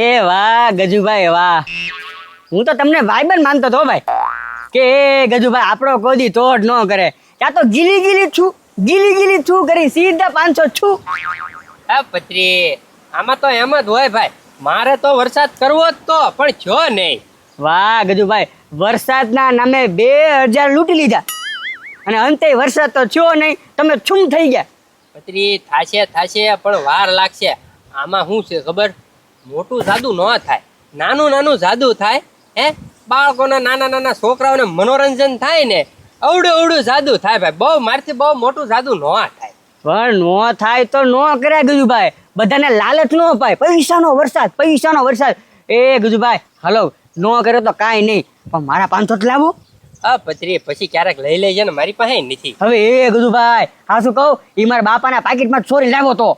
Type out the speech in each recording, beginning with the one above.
એ વાહ ગજુભાઈ વાહ, હું તો તમને ભાઈબંધ માનતો હતો ભાઈ કે ગજુભાઈ આપણો કોઈ દી તોડ ન કરે. ત્યાં તો ગીલી ગીલી છું કરી સીધા 500 છું. હા પત્રી, આમાં તો એમ જ હોય ભાઈ. મારે તો વરસાદ કરવો જ તો, પણ જો નહીં. વાહ ગજુભાઈ, વરસાદના નામે 2000 લૂંટી લીધા અને અંતે વરસાદ તો થયો નહીં, તમે છૂમ થઈ ગયા. પત્રી થાશે પણ વાર લાગશે. આમાં શું છે ખબર? મોટું જાદુ ન થાય, નાનું જાદુ થાય. હે, બાળકોના નાના છોકરાઓને મનોરંજન થાય ને, અવડું જાદુ થાય ભાઈ. મારથી બહુ મોટું જાદુ ન થાય. પણ નો થાય તો નો કર્યા ગજુભાઈ, બધાને લાલચ ન અપાય. પૈસાનો વરસાદ. એ ગજુભાઈ હલો, નો કરે તો કાંઈ નહીં, પણ મારા 500 લાવો. હા પત્રી, પછી ક્યારેક લઈ લેજે ને, મારી પાસે નથી. હવે એ ગજુભાઈ હા શું કહું, એ મારા બાપાના પાકીટમાં ચોરી લાવ્યો તો.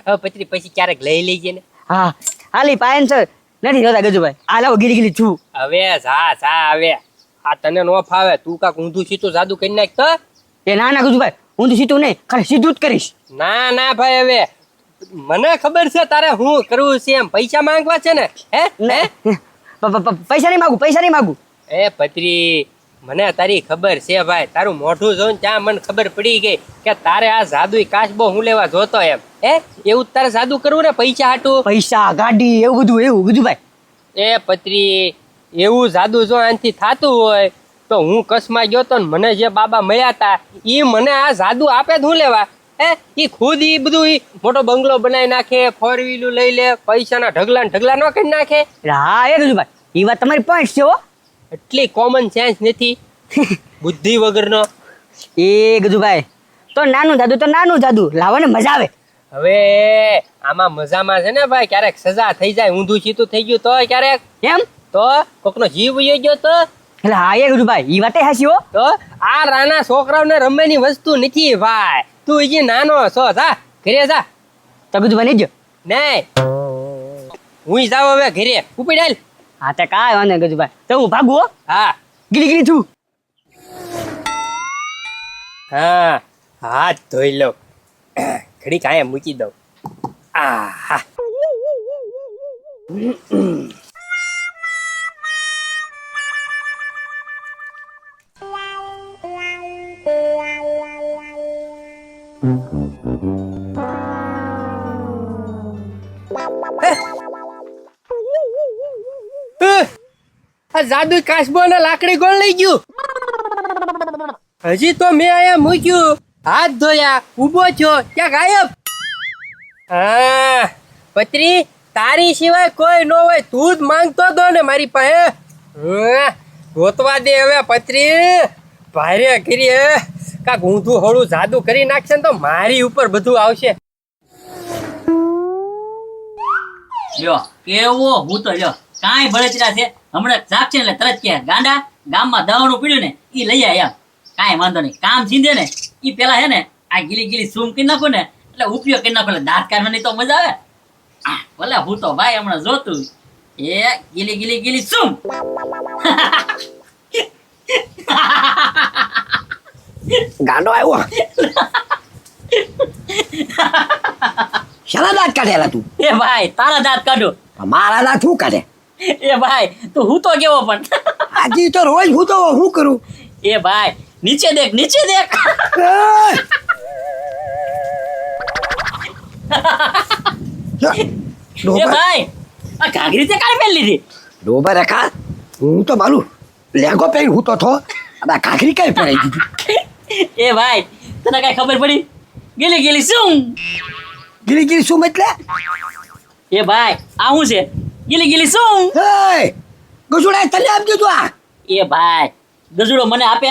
હવે પત્રી પછી ક્યારેક લઈ લેજે ને. હા હાલી 500 નથી થતા ગજુભાઈ, આ લાવો ગીલી છું. હવે જા હવે. આ તને નો ફાવે, તું કાક ઊંધું સીધું જાદુ કરી નાખ તો. એ ના ગજુભાઈ, હું તો સીધું નહીં, ખાલી સીધું જ કરીશ. ના ભાઈ, હવે મને ખબર છે તારે હું કરવું છે. એમ પૈસા માંગવા છે ને? પૈસા નહીં માગું. એ પત્રી, મને તારી ખબર છે ભાઈ. તારું મોઢું જોઈને ત્યાં મને ખબર પડી ગઈ કે તારે આ જાદુ કાચબો હું લેવા જોતો એમ. એવું તારે જાદુ કરવું ને પૈસા હાટું? પૈસા ગાડી એવું ગજુભાઈ. એ પત્રી, એવું જાદુ જો આનાથી થતું હોય તો હું કચ્છમાં ગયો તો ને મને જે બાબા મળ્યા હતા એ મને આ જાદુ આપે જ હું લેવા? એ ખુદ એ બધું મોટો બંગલો બનાવી નાખે, 4 વ્હીલું લઈ લે, પૈસાના ઢગલા નો કરી નાખે. હા એ ગજુભાઈ, એ વાત તમારી પોઈન્ટ છે હો. એટલી કોમન સેન્સ નથી બુદ્ધિ વગરનો. એ ગજુભાઈ તો નાનું જાદુ લાવો ને મજા આવે. હવે આમાં મજામાં છે ને ભાઈ, ક્યારેક સજા થઈ જાય, ઊંધું સીધું થઈ ગયું તો ક્યારેક એમ તો કોકનો જીવ વયો ગયો તો. એટલે હા એ ગજુભાઈ, એ વાતે હાચી હો. તો આ રાના છોકરાઓને રમવાની વસ્તુ નથી ભાઈ. તું હજી નાનો છો, જા ઘરે જા. તો ગજુભાઈ નહીં જો નહીં, હું જાવ હવે ઘરે. ઉપડી હાલ. હા તે કાંઈ વાંધો નહીં ગજુભાઈ, તો હું ભાગું હો. હા ગીલી છું. હા, હાથ ધોઈ લો, ઘડી કાંઈ મૂકી દઉં. હા આ જાદુ કાચબો ને લાકડી કોણ લઈ ગયું? હજી તો મેં અહીંયા મૂક્યું, હાથ ધોયા, ઊભો છો, ક્યાં ગાયબ? હા પત્રી, તારી સિવાય કોઈ ન હોય, તું જ માંગતો દો ને મારી પાસે. ગોતવા દે હવે પત્રી, ભારે કરી કાક ઊંધું હોળું જાદુ કરી નાખશે ને તો મારી ઉપર બધું આવશે. લ્યો કેવો હું તો લ્યો કાંઈ બળતરા છે. હમણાં જાગશે એટલે તરત કે ગાંડા ગામમાં દવાનું પીડ્યું ને એ લઈ આય. એમ કાંઈ વાંધો નહીં, કામ સીંધે ને એ પેલા હે ને આ ગીલી સૂમ કરી નાખો ને એટલે ઉપયોગ કરી નાખો, એટલે દાંત કાઢવાની તો મજા આવે. ભલે હું તો ભાઈ હમણાં જોતું એ ગીલી સૂમ. ગાંડો આવ્યો. શાના દાંત કાઢેલા તું? એ ભાઈ તારા દાંત કાઢો. મારા દાંત શું કાઢે? એ ભાઈ તું હું તો કેવો પણ આજે તો રોજ હું તો શું કરું? એ ભાઈ નીચે દેખ. એ ભાઈ આ ઘાઘરી તે કાઢી પહેરી લીધી. ડોબા રેખા, હું તો મારું લેંગો પહેરી હું તો થો, આ ઘાઘરી કઈ પહેરાઈ દીધી? એ ભાઈ તને કઈ ખબર પડી? ગીલી શું? ગીલી શું એટલે? એ ભાઈ આ શું છે? ગીલી શું? ગજુડા તને આપજો તું આ. એ ભાઈ ગજુડો મને આપે?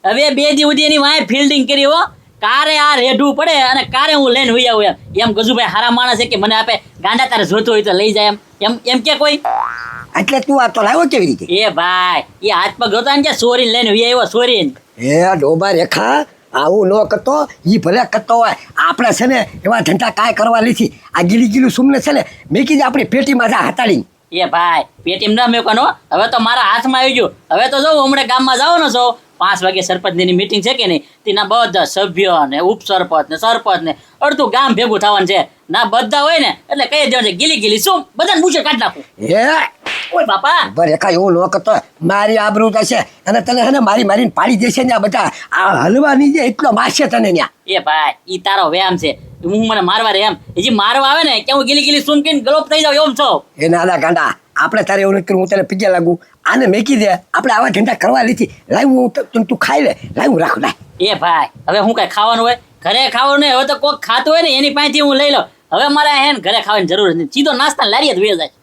હવે 2 દી સુધી એની વાંહે ફિલ્ડિંગ કરી હો. કારે આ રેઢું પડે અને કારે હું લઈને હોઈ આવું એમ ગજુભાઈ હારા માણસ છે કે મને આપે. ગાંડા તારે જોતો હોય તો લઈ જાય એમ કે કોઈ? એટલે તું આ તો લાવ્યો કેવી રીતે? એ ભાઈ એ હાથ પગ જોતા ને ચોરીને લઈને હોઈ આવ્યો, ચોરીને. એ ડોબા રેખા, આવું ન કરતો. ઈ ભલે કરતો હોય, આપણે છે ને એવા ધંધા કાંઈ કરવા નથી. આ ગીલી સુમને છે ને મેકી દે આપણી પેટીમાં જા હતાડી. એ ભાઈ પેટીમ ના મેકવાનો, હવે તો મારા હાથમાં આવી ગયું. હવે તો જો હમણાં ગામમાં જવાનો છો 5 વાગે સરપંચની મીટિંગ છે કે નહીં તેના બધા સભ્યો ને ઉપસરપંચ ને સરપંચ ને અડધું ગામ ભેગું થવાનું છે ના બધા હોય ને એટલે કહી દેવાનું છે ગીલી ગીલી શું બધાને પૂછે કાઢી નાખું હે ઓય બાપા બરે કા એવું ન કરતો મારી આબરૂ થશે અને તને હે ને મારીને પાડી દેશે ને આ બધા આ હલવાની જે એટલો મારશે તને ન્યા એ ભાઈ ઈ તારો વ્યાયામ છે હું મને મારવા રે એમ હજી મારવા આવે ને કે હું ગીલી ગીલી સુન કઈને ગલોપ થઈ જાવ એમ છો એ નાના ગાંડા આપણે તારે એવું નથી કરવું હું તને પીગે લાગુ આને મેકી દે આપણે આવા ધંધા કરવા લીધી લાવ હું તું ખાઈ લે લાવ હું રાખું લાય એ ભાઈ હવે હું કઈ ખાવાનું હોય ઘરે ખાવાનું નહીં હવે તો કોક ખાતું હોય ને એની પાસેથી હું લઈ લઉં હવે મારે હે ને ઘરે ખાવાની જરૂર નથી સીધો નાસ્તા લારીએ જ વયો જાય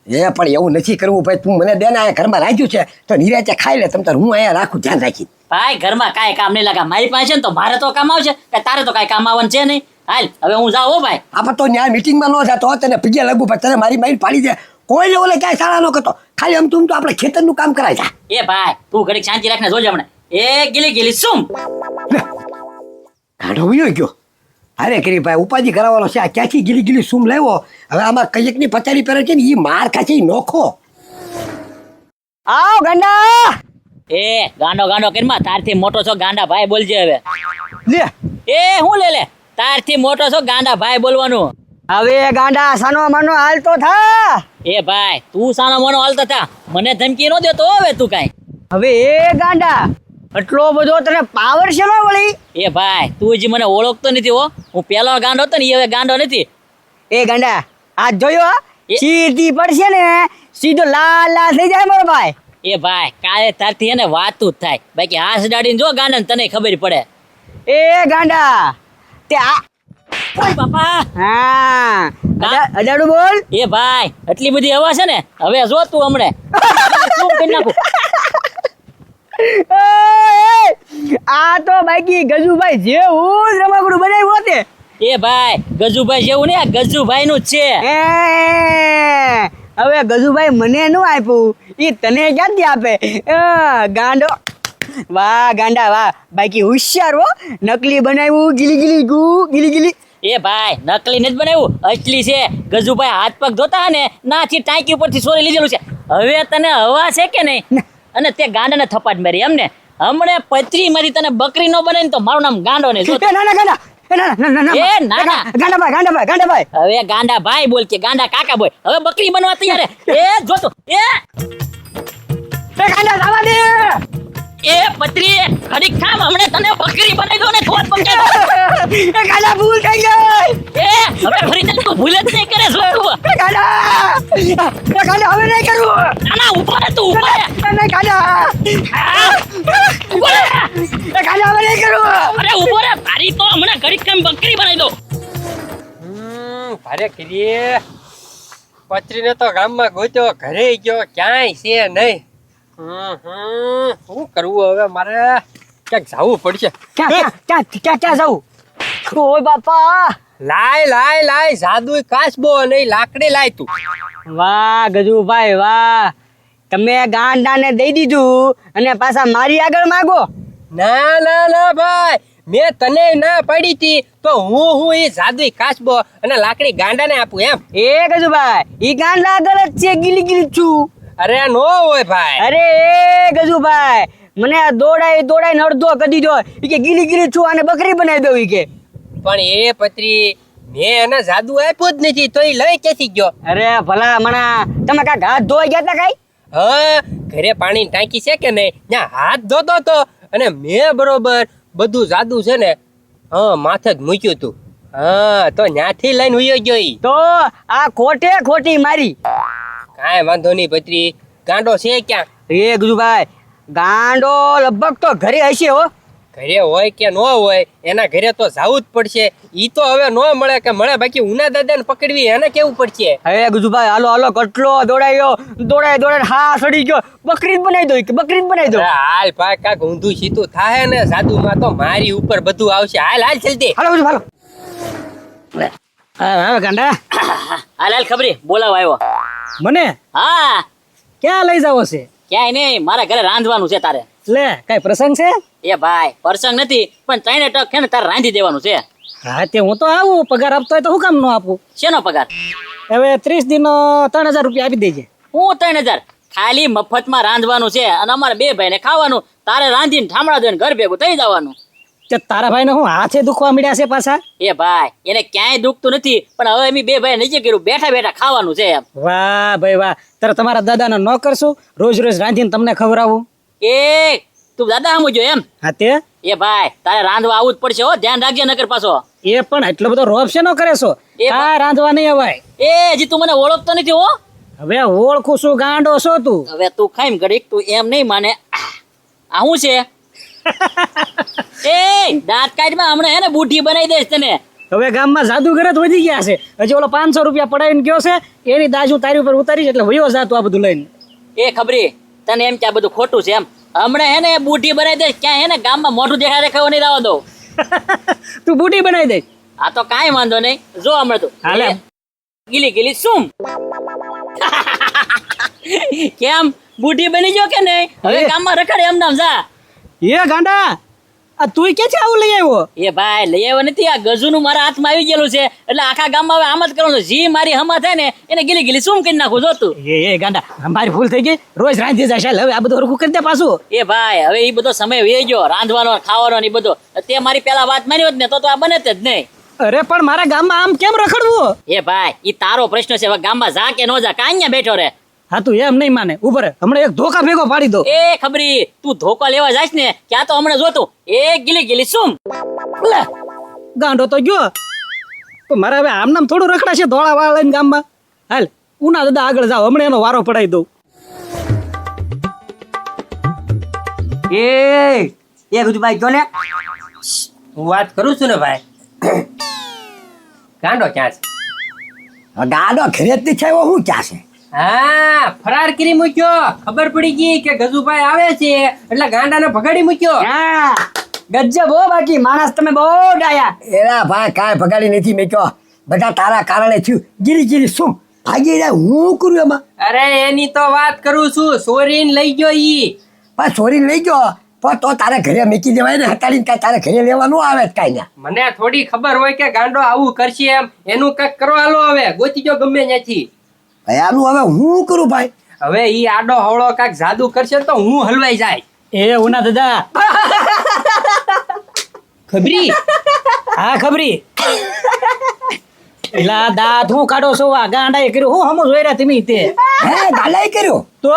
એ પણ એવું નથી કરવું ભાઈ તું મને દે ને અહીંયા ઘરમાં રાખ્યું છે તો નિરાતે ખાઈ લે તમ તાર હું અહીંયા રાખું ધ્યાન રાખી ભાઈ ઘરમાં કાંઈ કામ નહીં લાગે મારી પાસે છે ને તો મારે તો કામ આવશે કે તારે તો કાંઈ કામ આવવાનું છે નહીં હાલ હવે હું જાઉં હો ભાઈ આપણે તો ન્યાય મિટિંગમાં ન જતો તને પીગે લાગુ પણ તને મારી પાડી દે કોઈને ઓલે ક્યાંય સારા ન કરતો ખાલી આમ તું તો આપણે ખેતરનું કામ કરાય જા એ ભાઈ તું ઘડીક શાંતિ રાખને જોજે હમણાં એ ગીલી ગીલી શું ગાંડો વયો ગયો અરે કરી ભાઈ ઉપાધિ કરાવવાનો છે આ ક્યાંથી ગીલી સૂમ લાવ્યો હવે આમાં કઈકની પચારી પહેરે છે ને એ માર ખાશે ઈ નોખો આવ ગાંડા એ ગાંડો ગાંડો કરીમાં તારથી મોટો છો ગાંડા ભાઈ બોલજે હવે લે એ હું લે તારથી મોટો છો ગાંડા ભાઈ બોલવાનું હવે ગાંડા સાનો માનો હાલતો થા એ ભાઈ તું સાનો મોનો હાલતો થા મને ધમકી નો દેતો હવે તું કાંઈ હવે એ ગાંડા એટલો બધો તને પાવર છે ને વળી એ ભાઈ તું હજી મને ઓળખતો નથી હો હું પેલો ગાંડો હતો ને એ હવે ગાંડો નથી એ ગાંડા આ જોયો એ- સીધી પડશે ને સીધો લાલ લાલ થઈ જાય મારો ભાઈ એ ભાઈ કાલે તારથી એને વાતું જ થાય બાકી હાથ દાડીને જો ગાંડા તને ખબર પડે એ ગાંડા તે આ ઓય બાપા હા અડાડું બોલ એ ભાઈ એટલી બધી હવા છે ને હવે જો તું હમણે શું કરી નાખું આ તો બાકી ગજુભાઈ જેવું જ રમકડું બનાવ્યું હોતે એ ભાઈ ગજુભાઈ જેવું ને આ ગજુભાઈ નું જ છે હવે ગજુભાઈ મને નું આપ્યું ઈ તને ક્યાંથી આપે ગાંડો વાહ ગાંડા વાહ બાકી હોશિયાર હો નકલી બનાવ્યું ગીલી ગીલી એ ભાઈ નકલી નથી બનાવ્યું અસલી છે ગજુભાઈ હાથ પગ ધોતા ને નાથી ટાંકી ઉપરથી સોરી લીધેલું છે હવે તને હવા છે કે નહીં અને તે ગાંડાને થપાટ મારી એમને હમણે પતરી મારી તને બકરી નો બને ને તો મારું નામ ગાંડો ને જો એ ના ગાંડા એ ના ના ગાંડાભાઈ હવે ગાંડા ભાઈ બોલ કે ગાંડા કાકા બોલ હવે બકરી બનવા તૈયાર હે. એ જોતો એ ગાંડા જવા દે એ પતરી ઘડીક થામ હમણે તને બકરી બનાવી દો ને થોત પંકે ગાંડા ભૂલ થઈ ગઈ એ હવે ફરી તને તું ભૂલ જ નહીં કરે જો તું ગાંડા હવે નહીં કરવું ના ના ઉપર તું ઉપર નહીં ગાંડા ઉપર ગાંડા હવે નહીં કરવું અરે ઉપર તારી તો હમણાં ઘડીક કામ બકરી બનાવી દો ભારે કરીએ પત્રીને તો ગામમાં ગોત્યો ઘરે ગયો ક્યાંય છે નહીં શું કરવું હવે મારે ક્યાંક જવું પડશે ક્યાં જવું ઓય બાપા લાય જાદુ કાચબો નહીં લાકડી લાય તું વાહ ગજુભાઈ વાહ તમે ગાંડાને દઈ દીધું અને પાછા મારી આગળ માગો ના ભાઈ મેં તને ના પાડી હતી તો હું એ જાદુ કાચબો અને લાકડી ગાંડાને આપું એમ એ ગજુભાઈ ઈ ગાંડા આગળ જ છે ગીલી છું અરે નો હોય ભાઈ અરે એ ગજુભાઈ મને દોડાઈ અડધો કરી દીધો ઈ કે ગીલી છું અને બકરી બનાવી દઉં ઈ કે પણ એ પત્રી મેં એને જાદુ આપ્યું જ નથી તો એ લઈ ક્યાંથી ગયો અરે ભલા મણા તમે કાંઈક હાથ ધોઈ ગયા તા કાંઈ હા ઘરે પાણીની ટાંકી છે કે નહીં ત્યાં હાથ ધોતો તો અને મેં બરોબર બધું જાદુ છે ને હા માથે જ મૂક્યું તું હા તો ત્યાંથી લઈને ઉયો ગયો ઈ તો આ ખોટી મારી કાંઈ વાંધો નહીં પત્રી ગાંડો છે ક્યાં એ ગજુભાઈ ગાંડો લગભગ તો ઘરે હશે હો ઘરે હોય કે ન હોય એના ઘરે તો જવું જ પડશે ઈ તો હવે ન મળે કે મળે બાકી ઉના દાદાને પકડવી એને કેવું પડશે હવે ગજુભાઈ હાલો કેટલો દોડાઈ હા સડી ગયો બકરી જ બનાવી દો અરે હાલ ભાઈ કાક ઊંધું સીધું થાય ને જાદુમાં તો મારી ઉપર બધું આવશે હાલ જલ્દી હાલો ગજુ હાલો હા ગાંડા હાલ ખબરી બોલાવ આવ્યો મને હા ક્યાં લઈ જાવ છે ક્યાંય નહીં મારા ઘરે રાંધવાનું છે તારે લે કઈ પ્રસંગ છે એ ભાઈ પ્રસંગ નથી પણ ત્રણે ટક છે ને તારે રાંધી દેવાનું છે હા તે હું તો આવું પગાર આપતો હોય તો હું કામ ન આપું શેનો પગાર હવે 30 દિન 3000 રૂપિયા આપી દેજે હું 3000 ખાલી મફતમાં રાંધવાનું છે અને અમારે બે ભાઈને ખાવાનું. તારે રાંધીને ઠામડા દઈને ઘર ભેગું થઈ જવાનું. તે તારા ભાઈને હું હાથે દુખવા મળ્યા છે પાછા? એ ભાઈ એને ક્યાંય દુખતું નથી, પણ હવે અમે બે ભાઈ નીચે કર્યું, બેઠા બેઠા ખાવાનું છે એમ. વાહ ભાઈ વાહ. તારે તમારા દાદાને ન કરશું રોજ રોજ રાંધીને તમને ખવડાવું? એ તું દાદા સમજો એમ? હા તે એ ભાઈ તારે રાંધવા આવવું જ પડશે હો, ધ્યાન રાખજે નકર પાછો. એ પણ એટલો બધો રોપ છે ન કરે છો? એ આ રાંધવા નહીં અવાય. એ હજી તું મને ઓળખતો નથી હો. હવે ઓળખું છું, ગાંડો છો તું. હવે તું ખાઈ ઘડીક, તું એમ નહીં માને. આ શું છે? એ દાંત કાઢમાં હમણાં હે ને બુઢી બનાવી દઈશ તને. હવે ગામમાં જાદુગર જ વધી ગયા છે. હજી ઓલો 500 રૂપિયા પડાવીને ગયો છે, એની દાજુ તારી ઉપર ઉતારીશ એટલે વયો જા તું આ બધું લઈને. એ ખબરી તને એમ કે આ બધું ખોટું છે એમ? હમણાં હે ને બુઢી બનાવી દઈશ, ક્યાં હે ને ગામમાં મોઢું દેખાય દેખાવ નહીં રહેવા દઉં. તું બુટી બનાવી દે. આ તો કાંઈ વાંધો નહીં, જો હમણાં તું હાલે. ગીલી ગીલી શું કેમ બુઢી બની ગયો કે નહીં? હવે ગામમાં રખડે એમ નામ જા. એ ગાંડા, આ તું ક્યાંથી આવું લઈ આવ્યો? એ ભાઈ લઈ આવ્યો નથી, આ ગજુનું મારા હાથમાં આવી ગયેલું છે એટલે આખા ગામમાં હવે આમ જ કરવાનું છે. જી મારી હમા થાય ને એને ગીલી ગીલી શું કરી નાખું જો તું. એ ગાંડા, મારી ભૂલ થઈ ગઈ. રોજ રાંધી જાય હવે આ બધું હરખું કરી દે પાછું. એ ભાઈ હવે એ બધો સમય વે ગયો, રાંધવાનો ખાવાનો ને એ બધો. તે મારી પેલા વાત માની હોત ને તો આ બને જ નહીં. અરે પણ મારા ગામમાં આમ કેમ રખડવું? એ ભાઈ ઈ તારો પ્રશ્ન છે, હવે ગામમાં જા કે નો જા, કાં અહીંયા બેઠો રે. હા તું એમ નહીં માને, ઉપર હમણાં એક ધોકા ભેગો પાડી દો. એ ખબરી તું ધોકો લેવા જાય ને ક્યાં તો હમણાં જોતું એ ગીલી ગીલી શું લે, ગાંડો તો ગયો. તો મારે હવે આમ નામ થોડું રખડાશે ધોળા વાળ લઈને ગામમાં? હાલ ઉના દાદા આગળ જાઓ, હમણાં એનો વારો પડાવી દઉં. એ ગજુભાઈ જો ને, હું વાત કરું છું ને ભાઈ. ગાંડો ક્યાં છે? ગાડો ખરેજ છે એવો શું ક્યાં છે? હા, ફરાર કરી મૂક્યો. ખબર પડી ગઈ કે ગજુભાઈ આવે છે એટલે ગાંડાને ભગાડી મૂક્યો. હા ગજબ હો, બાકી માણસ તમે બહુ ડાયા. એલા ભાઈ કાંઈ ભગાડી નથી મેક્યો, બધા તારા કારણે થયું. ગીરી ગીરી શું ભાગી જાય, હું કરું એમાં? અરે એની તો વાત કરું છું, સોરીને લઈ ગયો ઈ. પણ ચોરીને લઈ ગયો પણ તો તારે ઘરે મૂકી દેવાય ને, હટાડીને કાંઈ તારે ઘરે લેવાનું આવે જ કાંઈ ના. મને થોડી ખબર હોય કે ગાંડો આવું કરશે એમ. એનું કંઈક કરો હાલો, હવે ગોતી જો ગમે ત્યાંથી. ભાઈ આનું હવે હું કરું ભાઈ? હવે ઈ આડો હવળો કાંઈક જાદુ કરશે તો હું હલવાઈ જાય. એ ઉના દાદા. ખબરી? હા ખબરી. એલા દાંત હું કાઢો છો? આ ગાંડાએ કર્યું હું હમો જોઈ રહ્યા તમે તે? હે ગાલાઈ કર્યો તો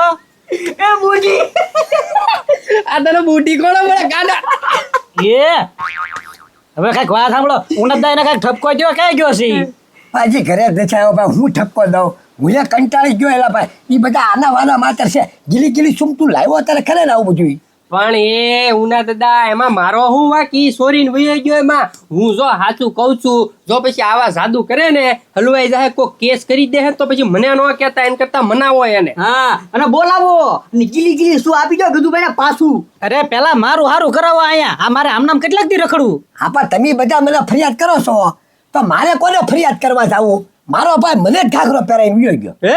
એ બુઢી આ તને બુટી કોણ મળે ગાંડા? એ હવે કઈક વાત સાંભળો, ઉનતદા એને કઈક ઠપકો ગયો, ક્યાં ગયો છે ઈ? હજી ઘરે જ નથી આવ્યો ભાઈ, હું ઠપકો દઉં? હું એ કંટાળી ગયો એલા ભાઈ. એ બધા આના વાના માતર છે. ગીલી ગીલી શું તું લાવ્યો તારે ખરે ને આવું બધું? પણ એ ઉના દાદા એમાં મારો હું વાક? ઈ સોરીને વયો ગયો એમાં. હું જો સાચું કઉ છું, જો પછી આવા જાદુ કરે ને હલવાઈ જાય, કોઈ કેસ કરી દે તો પછી મને ન કહેતા, એને કરતા મનાવો એને. હા અને બોલાવો અને ગીલી ગીલી શું આપી દો ગજુભાઈ ને પાછું. અરે પેલા મારું હારું કરાવો અહીંયા. આ મારે આમનામ કેટલાક દી રખડવું? હા પણ તમે બધા મને ફરિયાદ કરો છો તો મારે કોને ફરિયાદ કરવા જાવું? મારો ભાઈ મને જ ઘાઘરો પહેરાઈને વયો ગયો. એ